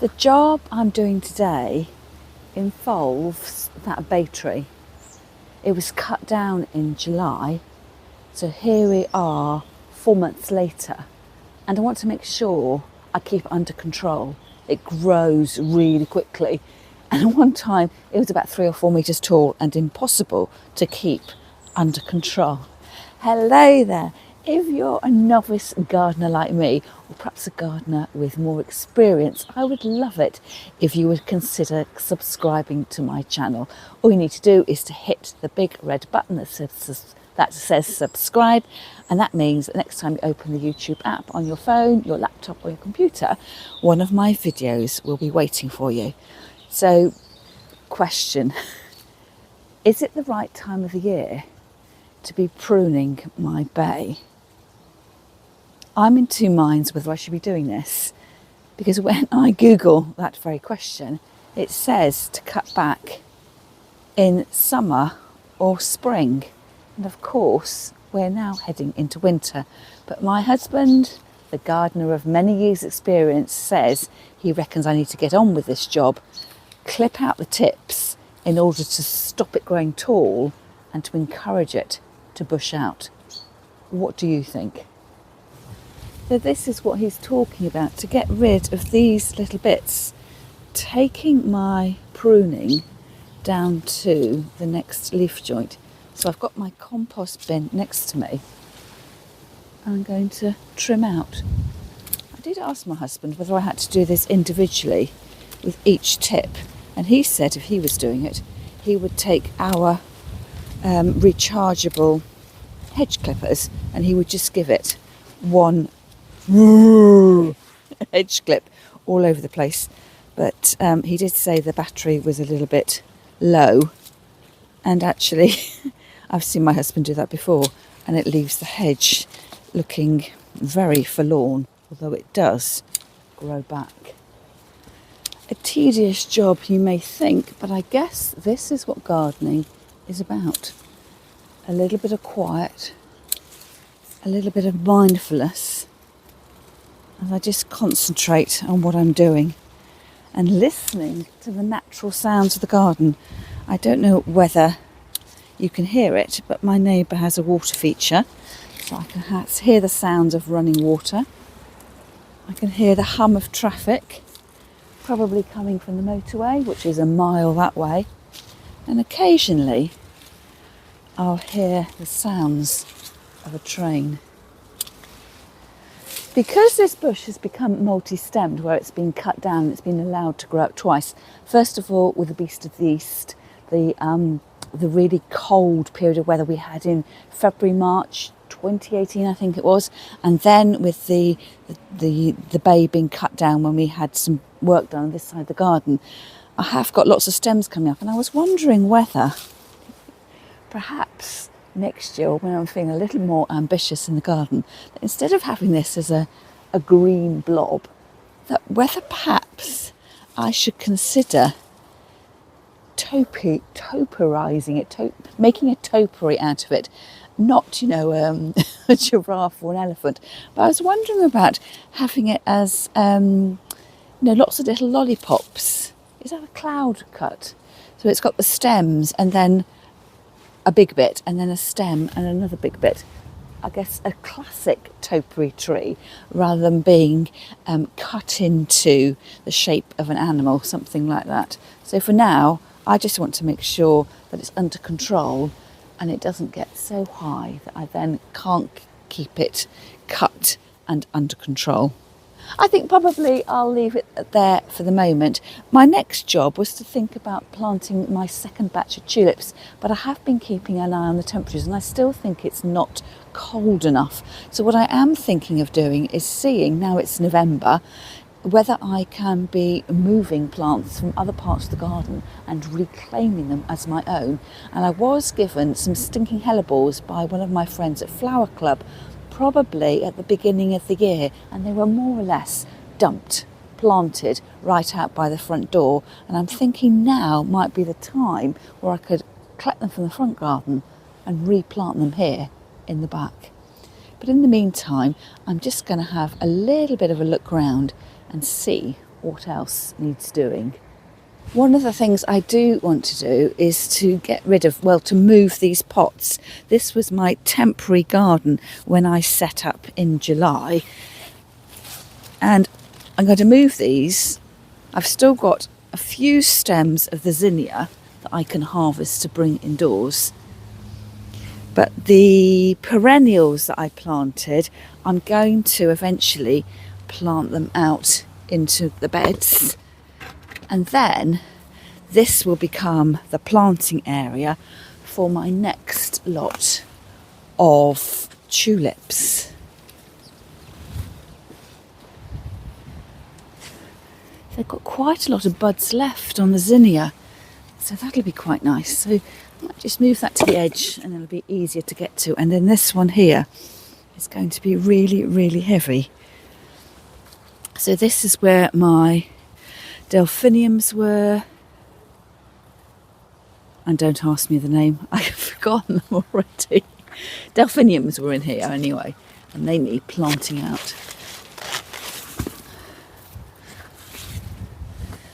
The job I'm doing today involves that bay tree. It was cut down in July, so here we are 4 months later, and I want to make sure I keep it under control. It grows really quickly, and at one time it was about 3 or 4 metres tall and impossible to keep under control. Hello there. If you're a novice gardener like me, or perhaps a gardener with more experience, I would love it if you would consider subscribing to my channel. All you need to do is to hit the big red button that says subscribe, and that means that next time you open the YouTube app on your phone, your laptop or your computer, one of my videos will be waiting for you. So, question, is it the right time of the year to be pruning my bay? I'm in two minds whether I should be doing this, because when I Google that very question, it says to cut back in summer or spring. And of course, we're now heading into winter. But my husband, the gardener of many years' experience, says he reckons I need to get on with this job, clip out the tips in order to stop it growing tall and to encourage it to bush out. What do you think? So this is what he's talking about, to get rid of these little bits, taking my pruning down to the next leaf joint. So I've got my compost bin next to me, and I'm going to trim out. I did ask my husband whether I had to do this individually with each tip, and he said if he was doing it, he would take our rechargeable hedge clippers and he would just give it one hedge clip all over the place. But he did say the battery was a little bit low, and actually I've seen my husband do that before, and it leaves the hedge looking very forlorn, although it does grow back. A tedious job, you may think, but I guess this is what gardening is about. A little bit of quiet, a little bit of mindfulness, as I just concentrate on what I'm doing and listening to the natural sounds of the garden. I don't know whether you can hear it, but my neighbour has a water feature, so I can hear the sounds of running water. I can hear the hum of traffic, probably coming from the motorway, which is a mile that way, and occasionally I'll hear the sounds of a train. Because this bush has become multi-stemmed, where it's been cut down, it's been allowed to grow up twice. First of all, with the beast of the east, the really cold period of weather we had in February, March 2018, I think it was, and then with the bay being cut down when we had some work done on this side of the garden, I have got lots of stems coming up, and I was wondering whether perhaps next year, when I'm feeling a little more ambitious in the garden, instead of having this as a green blob, that whether perhaps I should consider topiarising it, making a topiary out of it. Not, a giraffe or an elephant, but I was wondering about having it as, lots of little lollipops. Is that a cloud cut? So it's got the stems and then a big bit and then a stem and another big bit. I guess a classic topiary tree, rather than being cut into the shape of an animal, something like that. So for now, I just want to make sure that it's under control and it doesn't get so high that I then can't keep it cut and under control. I think probably I'll leave it there for the moment. My next job was to think about planting my second batch of tulips, but I have been keeping an eye on the temperatures and I still think it's not cold enough. So what I am thinking of doing is seeing, now it's November, whether I can be moving plants from other parts of the garden and reclaiming them as my own. And I was given some stinking helleborus by one of my friends at Flower Club, probably at the beginning of the year, and they were more or less dumped, planted right out by the front door, and I'm thinking now might be the time where I could collect them from the front garden and replant them here in the back. But in the meantime, I'm just going to have a little bit of a look round and see what else needs doing. One of the things I do want to do is to get rid of, well, to move these pots. This was my temporary garden when I set up in July. And I'm going to move these. I've still got a few stems of the zinnia that I can harvest to bring indoors. But the perennials that I planted, I'm going to eventually plant them out into the beds. And then this will become the planting area for my next lot of tulips. They've got quite a lot of buds left on the zinnia, so that'll be quite nice. So I might just move that to the edge and it'll be easier to get to. And then this one here is going to be really, really heavy. So this is where my delphiniums were. And don't ask me the name, I've forgotten them already. Delphiniums were in here anyway, and they need planting out.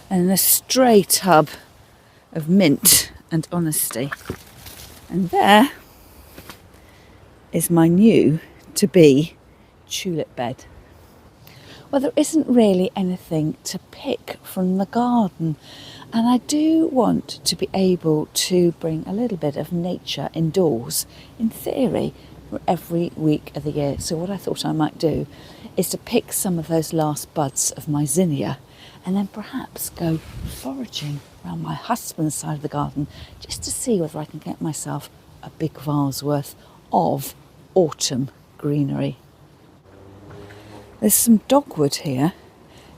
And a stray tub of mint and honesty. And there is my new to be tulip bed. Well, there isn't really anything to pick from the garden, and I do want to be able to bring a little bit of nature indoors, in theory, for every week of the year. So what I thought I might do is to pick some of those last buds of my zinnia and then perhaps go foraging around my husband's side of the garden just to see whether I can get myself a big vase worth of autumn greenery. There's some dogwood here,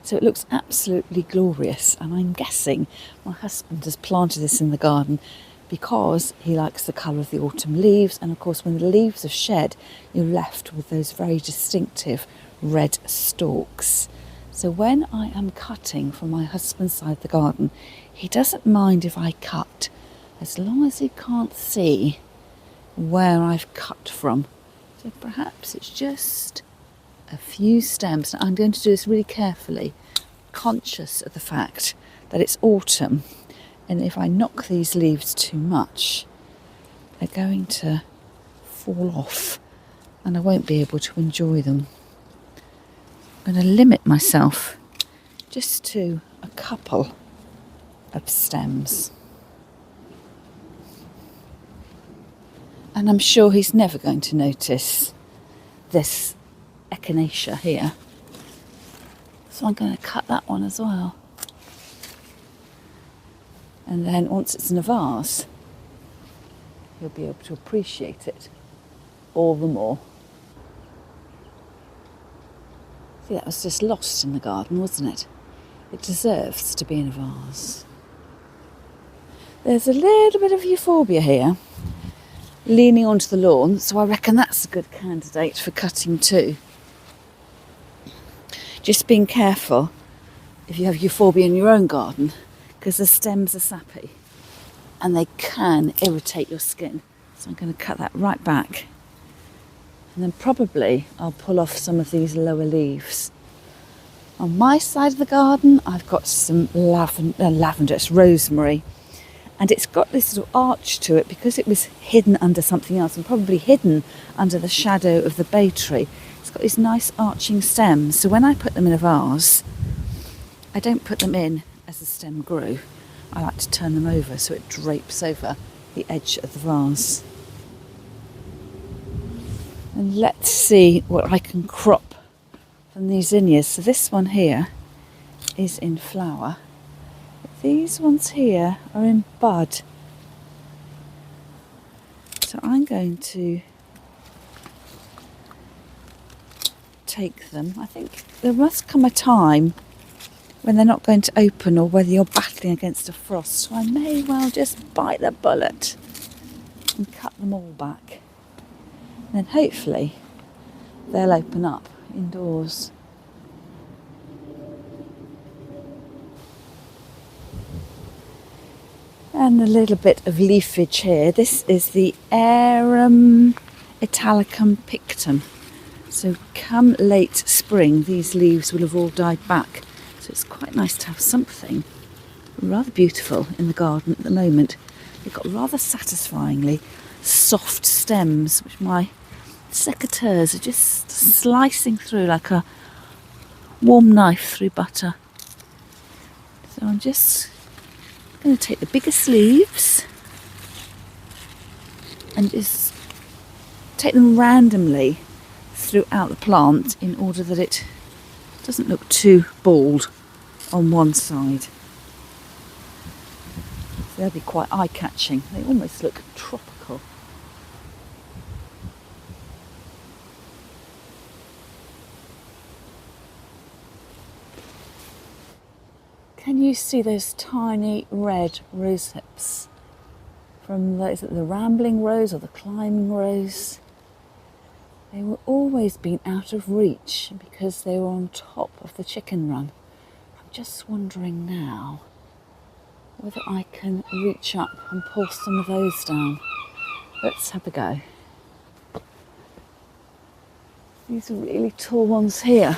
so it looks absolutely glorious, and I'm guessing my husband has planted this in the garden because he likes the colour of the autumn leaves, and of course when the leaves are shed you're left with those very distinctive red stalks. So when I am cutting from my husband's side of the garden, he doesn't mind if I cut as long as he can't see where I've cut from. So perhaps it's just a few stems. Now, I'm going to do this really carefully, conscious of the fact that it's autumn, and if I knock these leaves too much, they're going to fall off and I won't be able to enjoy them. I'm going to limit myself just to a couple of stems. And I'm sure he's never going to notice this echinacea here, so I'm going to cut that one as well, and then once it's in a vase you'll be able to appreciate it all the more. See, that was just lost in the garden, wasn't it? It deserves to be in a vase. There's a little bit of euphorbia here leaning onto the lawn, so I reckon that's a good candidate for cutting too. Just being careful if you have euphorbia in your own garden, because the stems are sappy and they can irritate your skin. So I'm going to cut that right back, and then probably I'll pull off some of these lower leaves. On my side of the garden I've got some lavender, it's rosemary, and it's got this little arch to it because it was hidden under something else, and probably hidden under the shadow of the bay tree. It's got these nice arching stems, so when I put them in a vase, I don't put them in as the stem grew. I like to turn them over so it drapes over the edge of the vase. And let's see what I can crop from these zinnias. So this one here is in flower. But these ones here are in bud. So I'm going to take them. I think there must come a time when they're not going to open, or whether you're battling against a frost. So I may well just bite the bullet and cut them all back. And then hopefully they'll open up indoors. And a little bit of leafage here. This is the Arum Italicum pictum. So come late spring, these leaves will have all died back. So So it's quite nice to have something rather beautiful in the garden at the moment. They've got rather satisfyingly soft stems, which my secateurs are just slicing through like a warm knife through butter. So I'm just going to take the biggest leaves and just take them randomly throughout the plant in order that it doesn't look too bald on one side. So they'll be quite eye-catching. They almost look tropical. Can you see those tiny red rose hips from is it the rambling rose or the climbing rose? They were always been out of reach because they were on top of the chicken run. I'm just wondering now whether I can reach up and pull some of those down. Let's have a go. These really tall ones here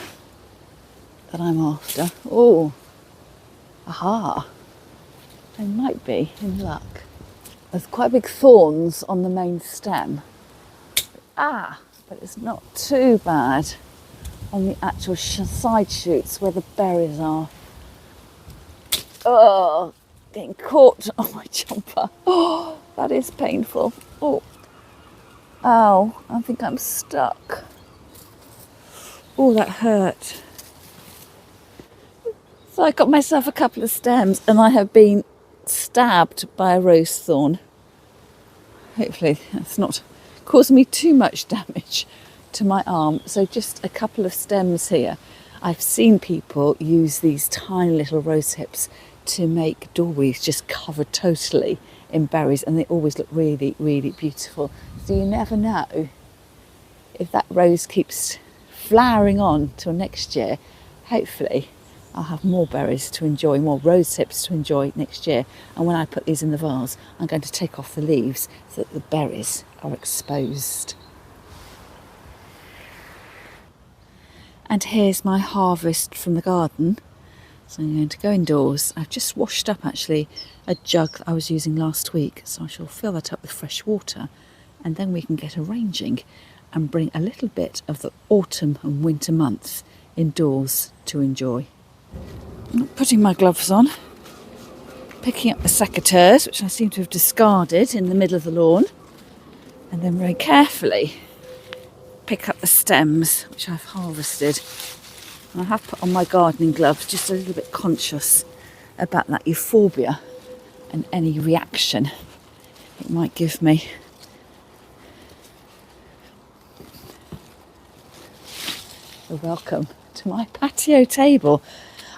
that I'm after. Oh, aha, I might be in luck. There's quite big thorns on the main stem. But it's not too bad on the actual side shoots where the berries are. Oh, getting caught on my jumper. Oh, that is painful. Oh, ow, I think I'm stuck. Oh, that hurt. So I got myself a couple of stems and I have been stabbed by a rose thorn. Hopefully that's not caused me too much damage to my arm. So just a couple of stems here. I've seen people use these tiny little rose hips to make doorways just covered totally in berries, and they always look really, really beautiful. So you never know if that rose keeps flowering on till next year. Hopefully I'll have more berries to enjoy, more rose hips to enjoy next year. And when I put these in the vase, I'm going to take off the leaves so that the berries are exposed. And here's my harvest from the garden. So I'm going to go indoors. I've just washed up actually a jug that I was using last week, so I shall fill that up with fresh water, and then we can get arranging and bring a little bit of the autumn and winter months indoors to enjoy. I'm putting my gloves on, picking up the secateurs, which I seem to have discarded in the middle of the lawn, and then very carefully pick up the stems which I've harvested. And I have put on my gardening gloves, just a little bit conscious about that euphorbia and any reaction it might give me. So welcome to my patio table.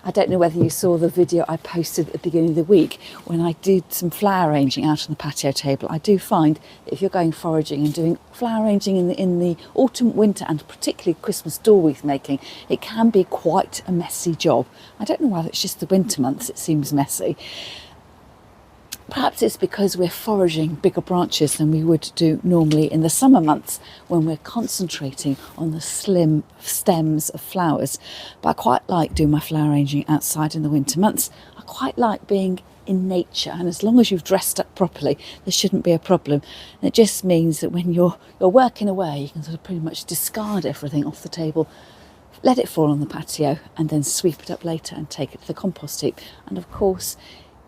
I don't know whether you saw the video I posted at the beginning of the week when I did some flower arranging out on the patio table. I do find that if you're going foraging and doing flower arranging in the autumn, winter, and particularly Christmas door wreath making, it can be quite a messy job. I don't know whether it's just the winter months it seems messy. Perhaps it's because we're foraging bigger branches than we would do normally in the summer months when we're concentrating on the slim stems of flowers. But I quite like doing my flower arranging outside in the winter months. I quite like being in nature, and as long as you've dressed up properly, there shouldn't be a problem. And it just means that when you're working away, you can sort of pretty much discard everything off the table, let it fall on the patio, and then sweep it up later and take it to the compost heap. And of course,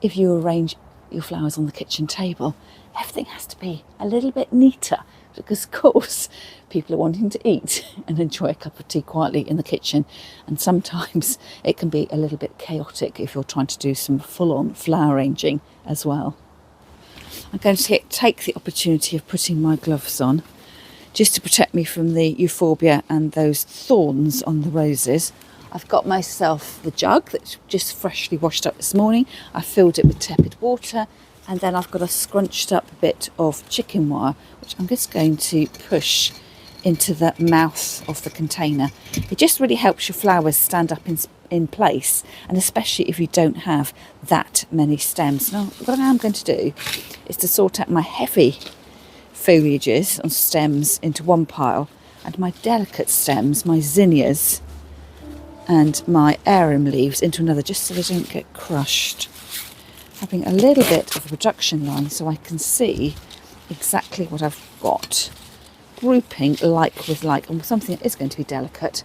if you arrange your flowers on the kitchen table, everything has to be a little bit neater, because of course people are wanting to eat and enjoy a cup of tea quietly in the kitchen, and sometimes it can be a little bit chaotic if you're trying to do some full-on flower arranging as well. I'm going to take the opportunity of putting my gloves on just to protect me from the euphorbia and those thorns on the roses. I've got myself the jug that's just freshly washed up this morning. I filled it with tepid water, and then I've got a scrunched up bit of chicken wire, which I'm just going to push into the mouth of the container. It just really helps your flowers stand up in place, and especially if you don't have that many stems. Now, what I'm going to do is to sort out my heavy foliages and stems into one pile, and my delicate stems, my zinnias, and my arum leaves into another, just so they don't get crushed. Having a little bit of a production line so I can see exactly what I've got. Grouping like with like, and something that is going to be delicate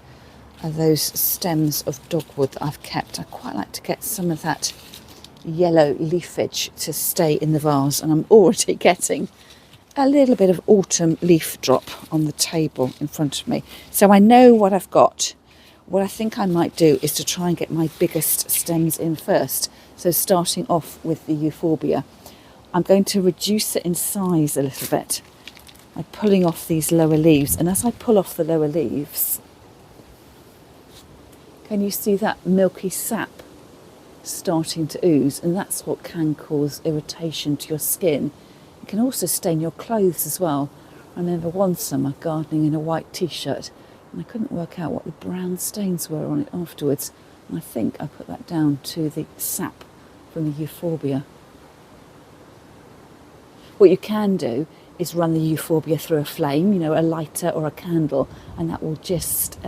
are those stems of dogwood that I've kept. I quite like to get some of that yellow leafage to stay in the vase, and I'm already getting a little bit of autumn leaf drop on the table in front of me. So I know what I've got. What I think I might do is to try and get my biggest stems in first. So starting off with the euphorbia, I'm going to reduce it in size a little bit by pulling off these lower leaves. And as I pull off the lower leaves, can you see that milky sap starting to ooze? And that's what can cause irritation to your skin. It can also stain your clothes as well. I remember one summer gardening in a white t-shirt, and I couldn't work out what the brown stains were on it afterwards. And I think I put that down to the sap from the euphorbia. What you can do is run the euphorbia through a flame, a lighter or a candle, and that will just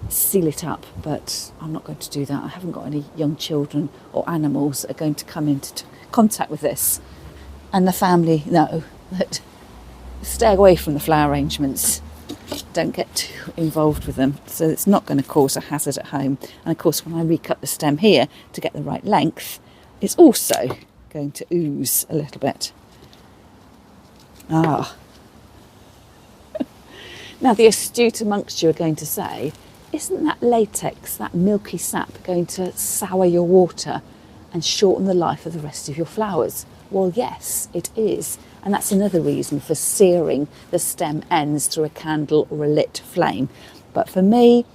seal it up. But I'm not going to do that. I haven't got any young children or animals that are going to come into contact with this. And the family know that stay away from the flower arrangements. Don't get too involved with them. So it's not going to cause a hazard at home. And of course, when I recut the stem here to get the right length, it's also going to ooze a little bit. Now the astute amongst you are going to say, isn't that latex, that milky sap, going to sour your water and shorten the life of the rest of your flowers? Well, yes, it is. And that's another reason for searing the stem ends through a candle or a lit flame. But for me,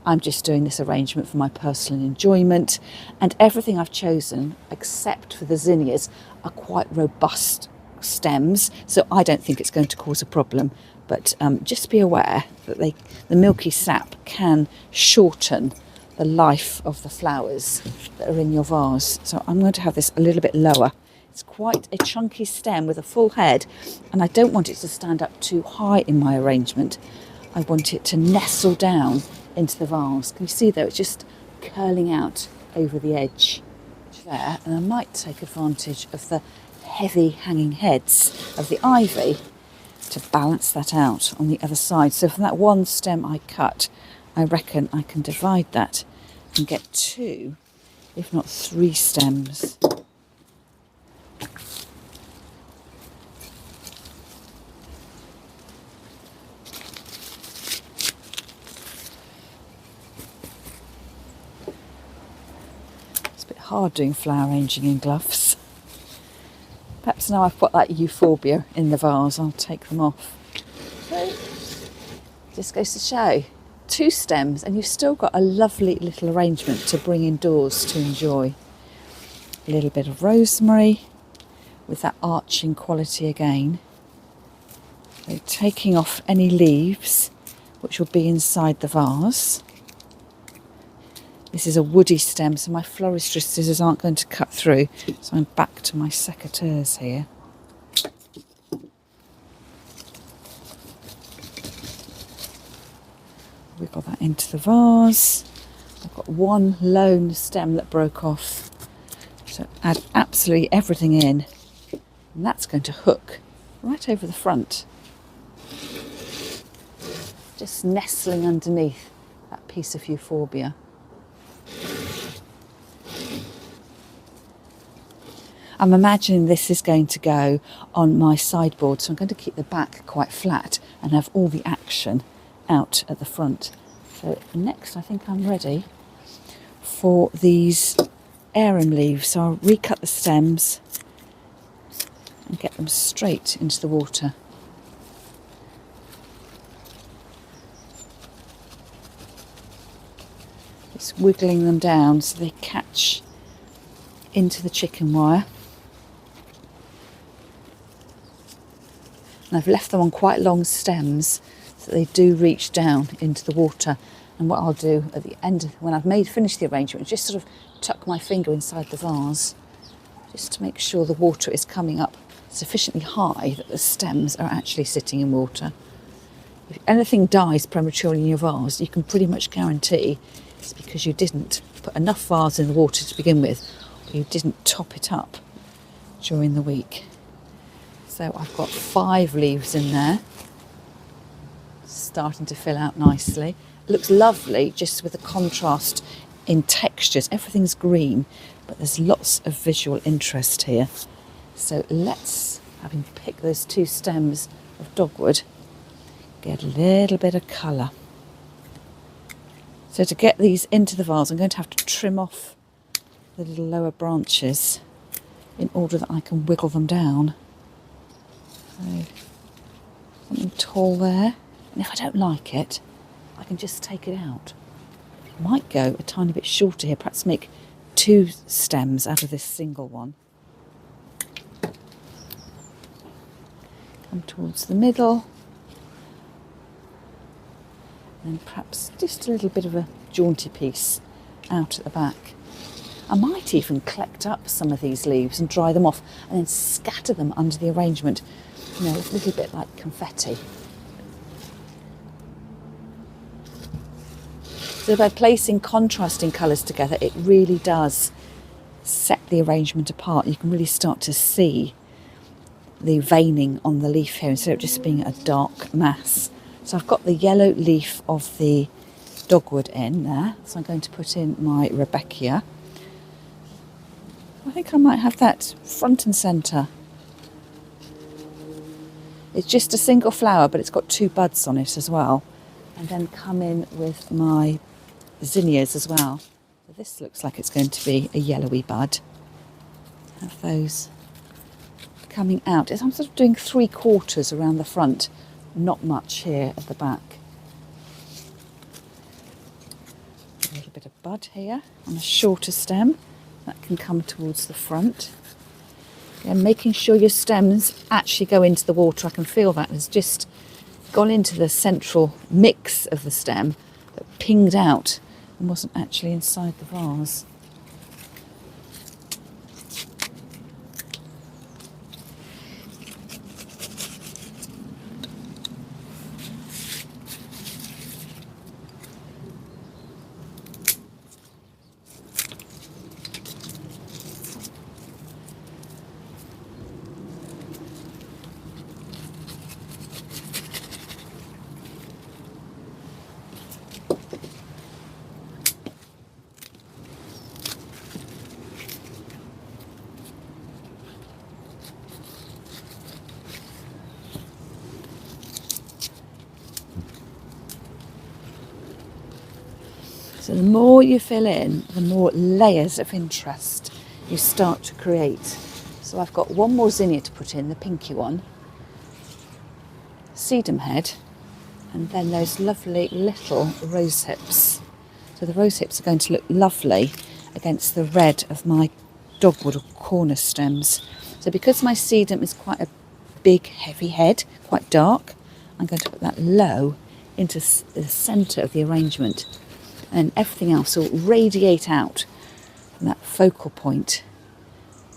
I'm just doing this arrangement for my personal enjoyment. And everything I've chosen, except for the zinnias, are quite robust stems. So I don't think it's going to cause a problem. But just be aware that the milky sap can shorten the life of the flowers that are in your vase. So I'm going to have this a little bit lower. It's quite a chunky stem with a full head, and I don't want it to stand up too high in my arrangement. I want it to nestle down into the vase. Can you see there? It's just curling out over the edge there. And I might take advantage of the heavy hanging heads of the ivy to balance that out on the other side. So from that one stem I cut, I reckon I can divide that and get 2, if not 3 stems. It's a bit hard doing flower arranging in gloves. Perhaps now I've put that euphorbia in the vase, I'll take them off. So, just goes to show, 2 stems and you've still got a lovely little arrangement to bring indoors to enjoy. A little bit of rosemary with that arching quality again. So taking off any leaves which will be inside the vase. This is a woody stem, so my florist scissors aren't going to cut through. So I'm back to my secateurs here. Wiggle that into the vase. I've got one lone stem that broke off. So add absolutely everything in. And that's going to hook right over the front. Just nestling underneath that piece of euphorbia. I'm imagining this is going to go on my sideboard, so I'm going to keep the back quite flat and have all the action out at the front. So next I think I'm ready for these arum leaves. So I'll recut the stems and get them straight into the water. Just wiggling them down so they catch into the chicken wire. And I've left them on quite long stems so they do reach down into the water. And what I'll do at the end, when I've finished the arrangement, just sort of tuck my finger inside the vase, just to make sure the water is coming up sufficiently high that the stems are actually sitting in water. If anything dies prematurely in your vase, you can pretty much guarantee it's because you didn't put enough vase in the water to begin with, or you didn't top it up during the week. So I've got 5 leaves in there, starting to fill out nicely. It looks lovely just with the contrast in textures. Everything's green, but there's lots of visual interest here. So let's, having picked those 2 stems of dogwood, get a little bit of colour. So to get these into the vase, I'm going to have to trim off the little lower branches in order that I can wiggle them down. So something tall there, and if I don't like it, I can just take it out. I might go a tiny bit shorter here, perhaps make 2 stems out of this single one. Come towards the middle, and perhaps just a little bit of a jaunty piece out at the back. I might even collect up some of these leaves and dry them off and then scatter them under the arrangement, you know, a little bit like confetti. So by placing contrasting colours together, it really does set the arrangement apart. You can really start to see the veining on the leaf here instead of just being a dark mass. So I've got the yellow leaf of the dogwood in there, so I'm going to put in my Rebecca. I think I might have that front and centre. It's just a single flower, but it's got 2 buds on it as well. And then come in with my zinnias as well. So this looks like it's going to be a yellowy bud. Have those coming out. I'm sort of doing 3/4 around the front, not much here at the back. A little bit of bud here on a shorter stem that can come towards the front. And making sure your stems actually go into the water. I can feel that has just gone into the central mix of the stem that pinged out and wasn't actually inside the vase. So the more you fill in, the more layers of interest you start to create. So I've got 1 more zinnia to put in, the pinky one, sedum head, and then those lovely little rose hips. So the rose hips are going to look lovely against the red of my dogwood or corner stems. So because my sedum is quite a big, heavy head, quite dark, I'm going to put that low into the centre of the arrangement. And everything else will radiate out from that focal point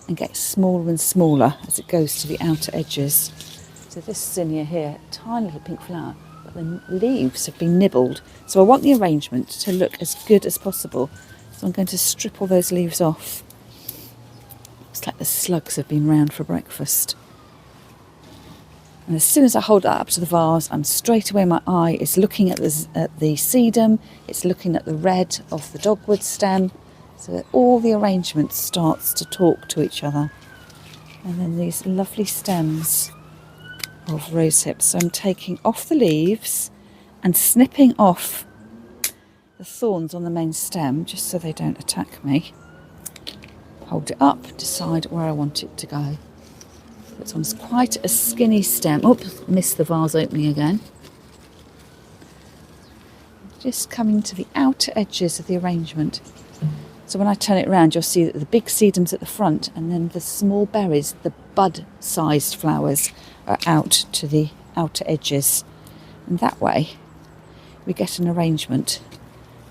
and get smaller and smaller as it goes to the outer edges. So this zinnia here, tiny little pink flower, but the leaves have been nibbled. So I want the arrangement to look as good as possible. So I'm going to strip all those leaves off. Looks like the slugs have been round for breakfast. And as soon as I hold that up to the vase, I'm straight away, my eye is looking at the sedum, it's looking at the red of the dogwood stem, so that all the arrangement starts to talk to each other. And then these lovely stems of rose hips. So I'm taking off the leaves and snipping off the thorns on the main stem, just so they don't attack me. Hold it up, decide where I want it to go. This one's quite a skinny stem. Oops, missed the vase opening again. Just coming to the outer edges of the arrangement. So when I turn it around, you'll see that the big sedum's at the front, and then the small berries, the bud-sized flowers, are out to the outer edges. And that way, we get an arrangement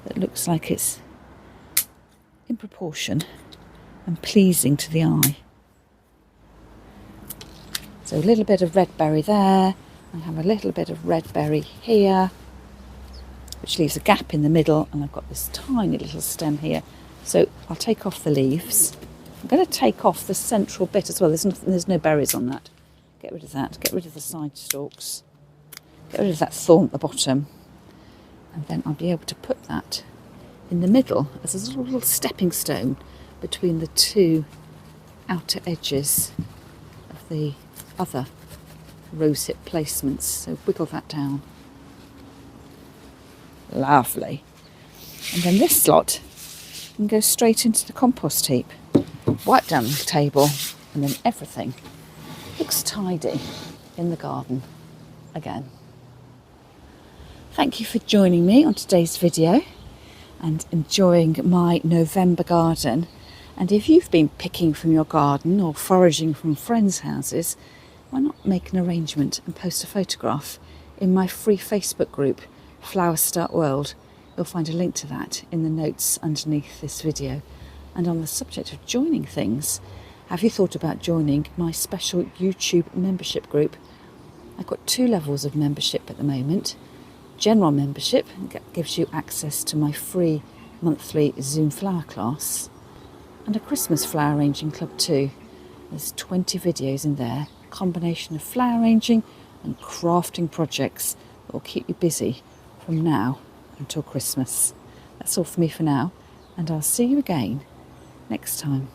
that looks like it's in proportion and pleasing to the eye. So a little bit of red berry there, I have a little bit of red berry here, which leaves a gap in the middle, and I've got this tiny little stem here. So I'll take off the leaves. I'm going to take off the central bit as well. There's no berries on that. Get rid of that. Get rid of the side stalks. Get rid of that thorn at the bottom. And then I'll be able to put that in the middle as a little stepping stone between the two outer edges of the other rosehip placements. So wiggle that down. Lovely. And then this slot can go straight into the compost heap. Wipe down the table, and then everything looks tidy in the garden again. Thank you for joining me on today's video and enjoying my November garden. And if you've been picking from your garden or foraging from friends' houses, why not make an arrangement and post a photograph in my free Facebook group, Florist World. You'll find a link to that in the notes underneath this video. And on the subject of joining things, have you thought about joining my special YouTube membership group? I've got 2 levels of membership at the moment. General membership gives you access to my free monthly Zoom flower class, and a Christmas flower arranging club too. There's 20 videos in there, a combination of flower arranging and crafting projects that will keep you busy from now until Christmas. That's all for me for now, and I'll see you again next time.